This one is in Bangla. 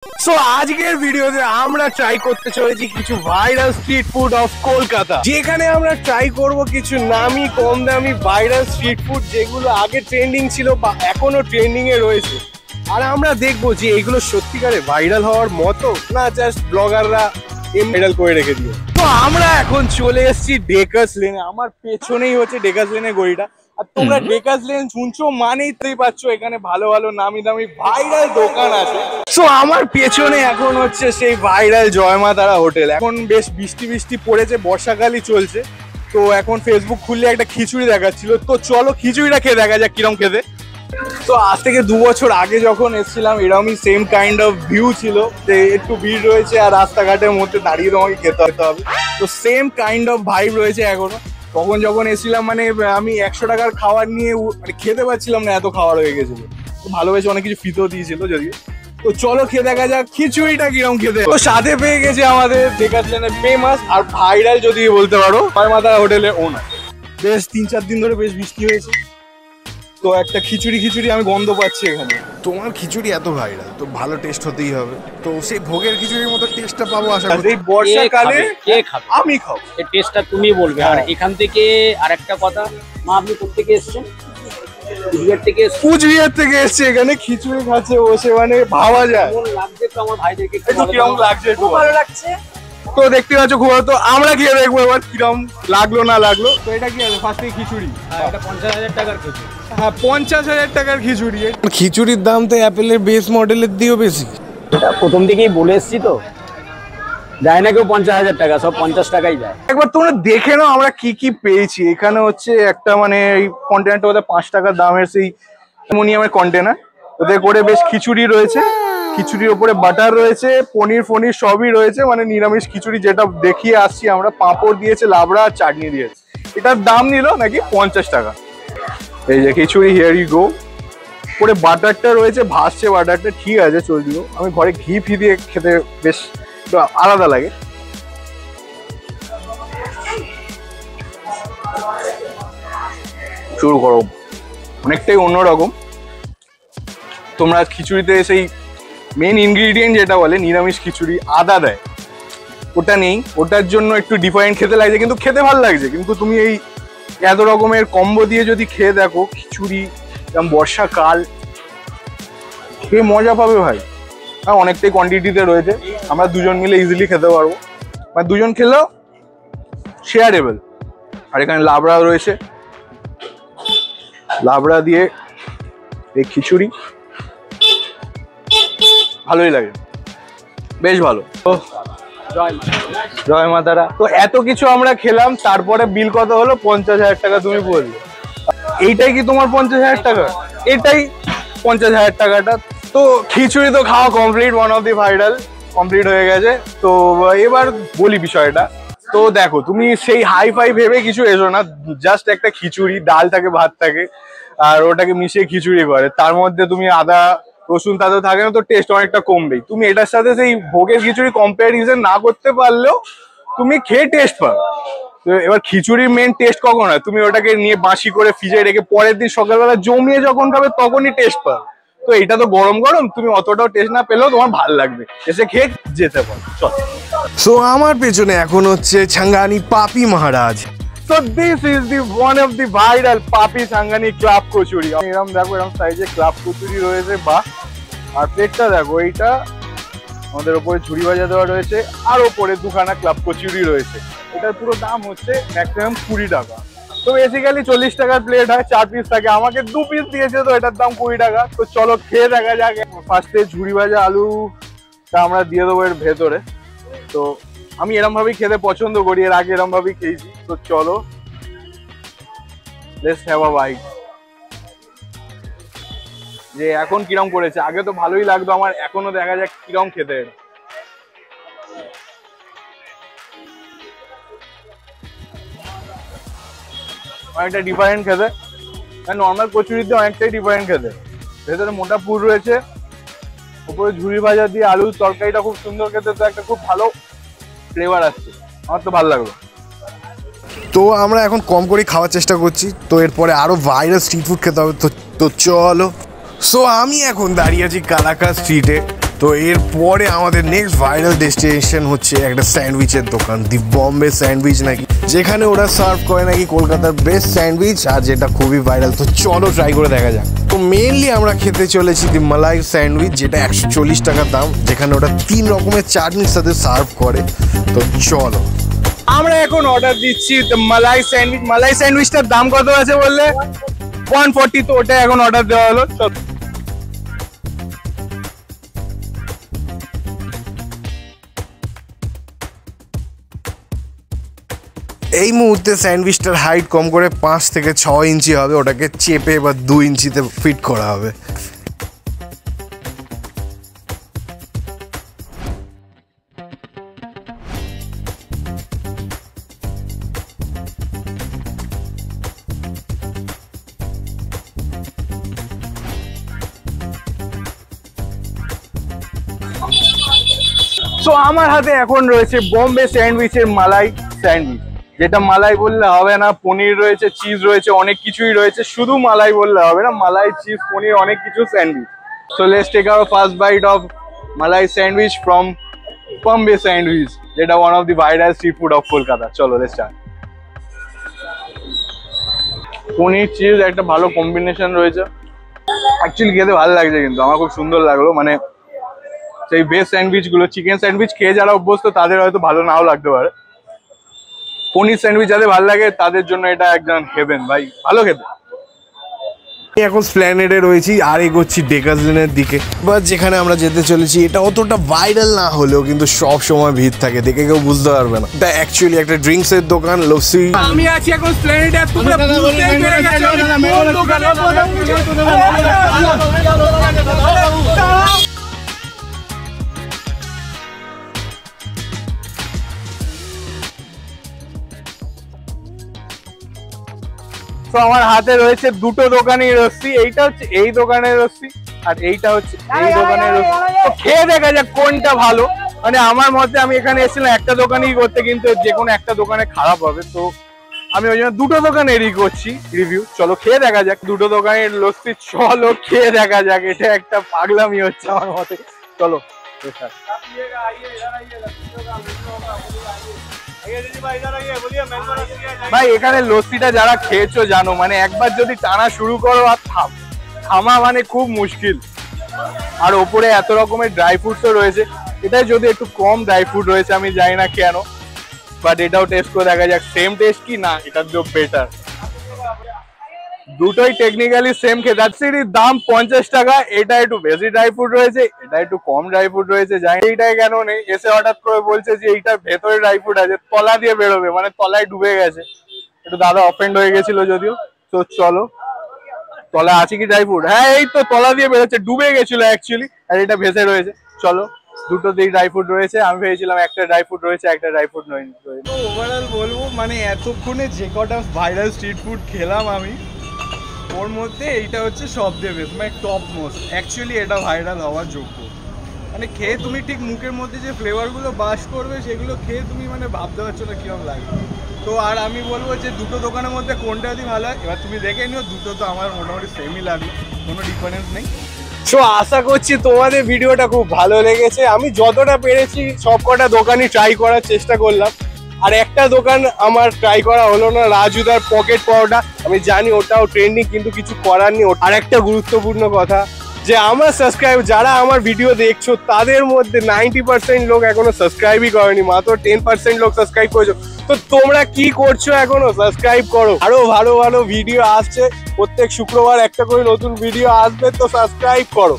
সো আজকের ভিডিওতে আমরা ট্রাই করতে চলেছি কিছু viral street food of Kolkata, যেখানে আমরা ট্রাই করব কিছু নামি কম দামি ভাইরাল স্ট্রিট ফুড যেগুলো আগে ট্রেন্ডিং ছিল বা এখনো ট্রেন্ডিং এ রয়েছে। আর আমরা দেখবো যে এগুলো সত্যিকারে ভাইরাল হওয়ার মতো না জাস্ট ব্লগাররা ভাইরাল করে রেখে দিও। তো আমরা এখন চলে এসেছি ডেকার্স লেনে। আমার পেছনেই হচ্ছে ডেকার্স লেনের গড়িটা। আর তোমরা ডেকার্স লেন শুনছো মানেই তুই পাচ্ছ এখানে ভালো ভালো নামি দামি ভাইরাল দোকান আছে। সো আমার পেছনে এখন হচ্ছে সেই ভাইরাল জয়মা তারা হোটেল। এখন বেশ বৃষ্টি বৃষ্টি পড়েছে, বর্ষাকালই চলছে। তো এখন ফেসবুক খুললে একটা খিচুড়ি দেখাচ্ছিল, তো চলো খিচুড়িটা খেয়ে দেখা যাক কিরম খেতে। তো আজ থেকে 2 বছর আগে যখন এসেছিলাম এরকমই সেম কাইন্ড অফ ভিউ ছিল, যে একটু ভিড় রয়েছে আর রাস্তাঘাটের মধ্যে দাঁড়িয়ে তোমাকে খেতে হবে। তো সেম কাইন্ড অফ ভাইব রয়েছে এখনো। তখন যখন এসেছিলাম মানে আমি 100 টাকার খাবার নিয়ে মানে খেতে পারছিলাম না, এত খাবার হয়ে গেছিল। তো ভালোবেসে অনেক কিছু ফিতেও দিয়েছিল যদিও। তো চলো খেয়ে দেখা যাক খিচুড়িটা কিরম খেতে। তো সাথে পেয়ে গেছে আমাদের ডেকার্স লেনের ফেমাস আর ভাইরাল যদি বলতে পারো জয়মাতা হোটেলের ওনার। বেশ 3-4 দিন ধরে বেশ বৃষ্টি হয়েছে, তো একটা খিচুড়ি আমি গন্ধ পাচ্ছি এখানে। তোমার খিচুড়ি এত ভাইরাল, তো ভালো টেস্ট হতেই হবে। তো সেই ভোগের খিচুড়ির মতো টেস্টটা পাবো আশা করি। এই বর্ষাকালে কে খাবে? আমি খাবো, এই টেস্টটা তুমি বলবে। আর এখান থেকে আরেকটা কথা, মা আপনি কোথেকে এসেছেন? কুচবিহার থেকে এসেছেন? কুচবিহার থেকে এসছে এখানে খিচুড়ি খাচ্ছে বসে, মানে ভাবা যায়। কেমন লাগছে তো আমার ভাইদেরকে একটু একটু বলো তো। কিরম লাগছে একটু খুব ভালো লাগছে। তো দেখতে পাচ্ছ খুব ভালো। তো আমরা খেয়ে দেখবো এবার কিরম লাগলো না লাগলো। তো এটা কি আছে? ফার্স্টে খিচুড়ি। হ্যাঁ, এটা 50,000 টাকার খেতে। হ্যাঁ, 50,000 টাকার খিচুড়ি। খিচুড়ির দাম তো অ্যাপেলের বেস মডেলের দিয়েও বেশি। এটা প্রথম থেকেই বলে এসেছি তো, যায় না কেউ 50,000 টাকা, সব 50 টাকাই যায়। একবার তোমরা দেখে নাও আমরা কি কি পেয়েছি। এখানে হচ্ছে একটা মানে এই কন্টেনারটা ওদের 5 টাকা দামের সেই অ্যালুমিনিয়ামের কন্টেনার, ওদের করে বেশ খিচুড়ি রয়েছে। খিচুড়ির ওপরে বাটার রয়েছে, পনির ফনির সবই রয়েছে, মানে নিরামিষ খিচুড়ি যেটা দেখিয়ে আসছি আমরা। পাঁপড় দিয়েছে, লাবড়া আর চাটনি দিয়েছে। এটার দাম নিল নাকি 50 টাকা। এই যে খিচুড়ি, হিয়ার ইউ গো। পরে বাটারটা রয়েছে, ভাসছে বাটারটা, ঠিক আছে চলছিল। আমি ঘরে ঘি ফি দিয়ে খেতে বেশ একটু আলাদা লাগে। শুরু গরম, অনেকটাই অন্যরকম। তোমরা খিচুড়িতে সেই মেন ইনগ্রিডিয়েন্ট যেটা বলে নিরামিষ খিচুড়ি, আদা দেয়, ওটা নেই। ওটার জন্য একটু ডিফারেন্ট খেতে লাগছে, কিন্তু খেতে ভালো লাগছে। কিন্তু তুমি এই এত রকমের কম্বো দিয়ে যদি খেয়ে দেখো খিচুড়ি, যেমন বর্ষাকাল, খেয়ে মজা পাবে ভাই। হ্যাঁ, অনেকটাই কোয়ান্টিটিতে রয়েছে, আমরা দুজন মিলে ইজিলি খেতে পারবো, মানে দুজন খেলেও শেয়ারেবল। আর এখানে লাবড়া রয়েছে, লাবড়া দিয়ে এই খিচুড়ি ভালোই লাগে, বেশ ভালো। তো জয় মাতারা। তো এত কিছু আমরা খেলাম, তারপরে বিল কত হলো? 50,000 টাকা তুমি বললে। এইটাই কি তোমার 50,000 টাকা? এটাই 50,000 টাকাটা। তো খিচুড়ি তো খাওয়া complete, one of the viral complete হয়ে গেছে। তো এবার বলি বিষয়টা। তো দেখো, তুমি সেই হাই ফাই ভেবে কিছু এসো না, জাস্ট একটা খিচুড়ি, ডাল থাকে, ভাত থাকে, আর ওটাকে মিশিয়ে খিচুড়ি করে। তার মধ্যে তুমি আদা রসুন তাদের থাকে না, তো টেস্ট অনেকটা কমবেই। তুমি এটার সাথে সেই ভোগের খিচুড়ি কম্পারিজন না করতে পারলেও তুমি খেয়ে টেস্ট পাবে। তো এবার খিচুড়ির মেন টেস্ট কখন হয়? তুমি ওটাকে নিয়ে বাসি করে ফ্রিজে রেখে পরের দিন সকালবেলা জমিয়ে যখন খাবে তখনই টেস্ট পাবে। তো এটা তো গরম গরম, তুমি অতটাও টেস্ট না পেলেও তোমার ভালো লাগবে, এসে খেয়ে যেতে পারো। চল। সো আমার পেছনে এখন হচ্ছে ছাঙ্গানি পাপি মহারাজ। So this is the one of the viral পাপি ছাঙ্গানি ক্লাব কচুরি। এরকম দেখো, এরকম সাইজে ক্লাব কচুরি রয়েছে, বাহ। আর প্লেটটা দেখো, এইটা আমাদের ওপরে ঝুড়ি ভাজা দেওয়া রয়েছে, আর ওপরে দুখানা ক্লাব কচুরি রয়েছে। এটার পুরো দাম হচ্ছে ম্যাক্সিমাম 20 টাকা। তো বেসিক্যালি 40 টাকার প্লেট হয়, 4 পিস থাকে। আমাকে 2 পিস দিয়েছে, তো এটার দাম 20 টাকা। তো চলো খেয়ে দেখা যাক। ফার্স্টে ঝুড়ি ভাজা আলুটা আমরা দিয়ে দেবো এর ভেতরে। তো আমি এরম ভাবেই খেতে পছন্দ করি, এর আগে এরম ভাবেই খেয়েছি। তো চলো, লেটস হ্যাভ আ বাইট। যে এখন কিরম করেছে, আগে তো ভালোই লাগতো আমার, এখনো দেখা যাক কিরম খেতে। অনেকটা ডিফারেন্ট খেতে, নর্মাল কচুরিতে অনেকটাই ডিফারেন্ট খেতে। ভেতরে মোটা পুর রয়েছে, উপরে ঝুড়ি ভাজা দিয়ে আলুর তরকারিটা খুব সুন্দর খেতে। তো একটা খুব ভালো ফ্লেভার আসছে, আমার তো ভালো লাগলো। তো আমরা এখন কম করে খাওয়ার চেষ্টা করছি, তো এরপরে আরো ভাইরাল স্ট্রিট ফুড খেতে হবে। তো চলো। সো আমি এখন দাঁড়িয়ে আছি কালাকা স্ট্রিটে। তো এরপরে আমাদের নেক্সট ভাইরাল ডেস্টিনেশন হচ্ছে একটা স্যান্ডউইচের দোকান, দি বম্বে স্যান্ডউইচ নাকি, যেখানে ওরা সার্ভ করে নাকি কলকাতার বেস্ট স্যান্ডউইচ, আর যেটা খুবই ভাইরাল। তো চলো ট্রাই করে দেখা যাক। তো মেইনলি আমরা খেতে চলেছি দি মালাই স্যান্ডউইচ, যেটা 140 টাকা দাম, যেখানে ওরা 3 রকমের চাটনির সাথে সার্ভ করে। তো চলো আমরা এখন অর্ডার দিচ্ছি মালাই স্যান্ডউইচ। মালাই স্যান্ডউইচটার দাম কত আছে বললে? 140। তো ওটা এখন অর্ডার দেওয়া হলো। এই মুহূর্তে স্যান্ডউইচটার হাইট কম করে 5 থেকে 6 ইঞ্চি হবে, ওটাকে চেপে বা 2 ইঞ্চিতে ফিট করা হবে। তো আমার হাতে এখন রয়েছে বোম্বে স্যান্ডউইচের মালাই স্যান্ডউইচ, যেটা মালাই বললে হবে না, পনির রয়েছে, চিজ রয়েছে, অনেক কিছুই রয়েছে। শুধু মালাই বললে হবে না, মালাই, চিজ, পনির, অনেক কিছু sandwich. So let's take our first bite of malai sandwich from Bombay sandwich, যেটা one of the viral street food of Kolkata. চলো লেটস স্টার্ট। পনির চিজ একটা ভালো কম্বিনেশন রয়েছে, অ্যাকচুয়ালি খেতে ভালো লাগছে, কিন্তু আমার খুব সুন্দর লাগলো। মানে সেই ভেজ স্যান্ডউইচ গুলো, চিকেন স্যান্ডউইচ খেয়ে যারা অভ্যস্ত তাদের হয়তো ভালো নাও লাগতে পারে, পনির স্যান্ডউইচ যাদের ভালো লাগে তাদের জন্য এটা একদম হেভেন ভাই, ভালো খেতে। এখন স্প্ল্যানেডে রয়েছি আর এগোচ্ছি ডেকাজলিনের দিকে। এবার যেখানে আমরা যেতে চলেছি এটা অতটা ভাইরাল না হলেও কিন্তু সব সময় ভিড় থাকে, দেখে কেউ বুঝতে পারবে না। এটা অ্যাকচুয়ালি একটা ড্রিঙ্কস এর দোকান, লস্যি। আমি আছি এখন স্প্ল্যানেডে, তোমরা বুঝতেই পেরে গেছো কোন দোকানে কথা বলছি। তো আমার হাতে রয়েছে দুটো দোকানের লস্যি, এইটা হচ্ছে এই দোকানের লস্যি আর এইটা হচ্ছে এই দোকানের লস্যি। তো খেয়ে দেখা যাক কোনটা ভালো। মানে আমার মতে আমি এখানে এসেছিলাম একটা দোকানেই করতে, কিন্তু যে কোনো একটা দোকানে খারাপ হবে, তো আমি ওই জন্য দুটো দোকানেরই করছি রিভিউ। চলো খেয়ে দেখা যাক দুটো দোকানের লস্যি, চলো খেয়ে দেখা যাক। এটা একটা পাগলামি হচ্ছে আমার মতে। চলো ভাই, এখানে লস্যিটা যারা খেয়েছো জানো, মানে একবার যদি টানা শুরু করো আর থামা মানে খুব মুশকিল। আর ওপরে এত রকমের ড্রাই ফ্রুটসও রয়েছে, এটাই যদি একটু কম ড্রাই ফ্রুট রয়েছে, আমি জানি না কেন, বাট এটাও টেস্ট করে দেখা যাক সেম টেস্ট কি না এটার জন্য বেটার। দুটোই টেকনিক্যালি সেম খেতে। দাম 50 টাকা, এটা একটু বেশি ড্রাই ফ্রুট রয়েছে, এটা একটু কম ড্রাই ফ্রুট রয়েছে। জানি এইটাই কেন নেই, এসে হঠাৎ করে বলছে যে এইটার ভেতরে ড্রাই ফ্রুট আছে, তলা দিয়ে বেরোবে, মানে তলায় ডুবে গেছে। একটু দাদা অফেন্ড হয়ে গেছিল যদিও। তো চলো, তলা আছে কি ড্রাই ফ্রুট? হ্যাঁ এই তো তলা দিয়ে বেরোচ্ছে, ডুবে গেছিল অ্যাকচুয়ালি, আর এটা ভেসে রয়েছে। চলো, দুটো দিক ড্রাই ফ্রুট রয়েছে, আমি ভেবেছিলাম একটা ড্রাই ফ্রুট রয়েছে, একটা ড্রাই ফ্রুট নয়। তো ওভারঅল বলবো, মানে এতক্ষণে যে কটা ভাইরাল স্ট্রিট ফুড খেলাম আমি, ওর মধ্যে এইটা হচ্ছে সবচেয়ে বেস্ট, মানে টপ মোস্ট। অ্যাকচুয়ালি এটা ভাইরাল হওয়ার যোগ্য। মানে খেয়ে তুমি ঠিক মুখের মধ্যে যে ফ্লেভারগুলো বাস করবে, সেগুলো খেয়ে তুমি মানে ভাবতে পারছো না কিরকম লাগবে। তো আর আমি বলবো যে দুটো দোকানের মধ্যে কোনটা যদি ভালো হয়, এবার তুমি দেখে নিও। দুটো তো আমার মোটামুটি সেমই লাগলো, কোনো ডিফারেন্স নেই। সো আশা করছি তোমাদের ভিডিওটা খুব ভালো লেগেছে। আমি যতটা পেরেছি সব কটা দোকানই ট্রাই করার চেষ্টা করলাম, আর একটা দোকান আমার ট্রাই করা হলো না, রাজুদার পকেট পরোটা। আমি জানি ওটাও ট্রেন্ডিং, কিন্তু কিছু করার নেই। আর একটা গুরুত্বপূর্ণ কথা, যে আমার সাবস্ক্রাইব যারা আমার ভিডিও দেখছো তাদের মধ্যে 90% লোক এখনো সাবস্ক্রাইবই করেনি, মাত্র 10% লোক সাবস্ক্রাইব করেছো। তো তোমরা কি করছো এখনো? সাবস্ক্রাইব করো। আরো ভালো ভালো ভিডিও আসছে, প্রত্যেক শুক্রবার একটা করে নতুন ভিডিও আসবে, তো সাবস্ক্রাইব করো।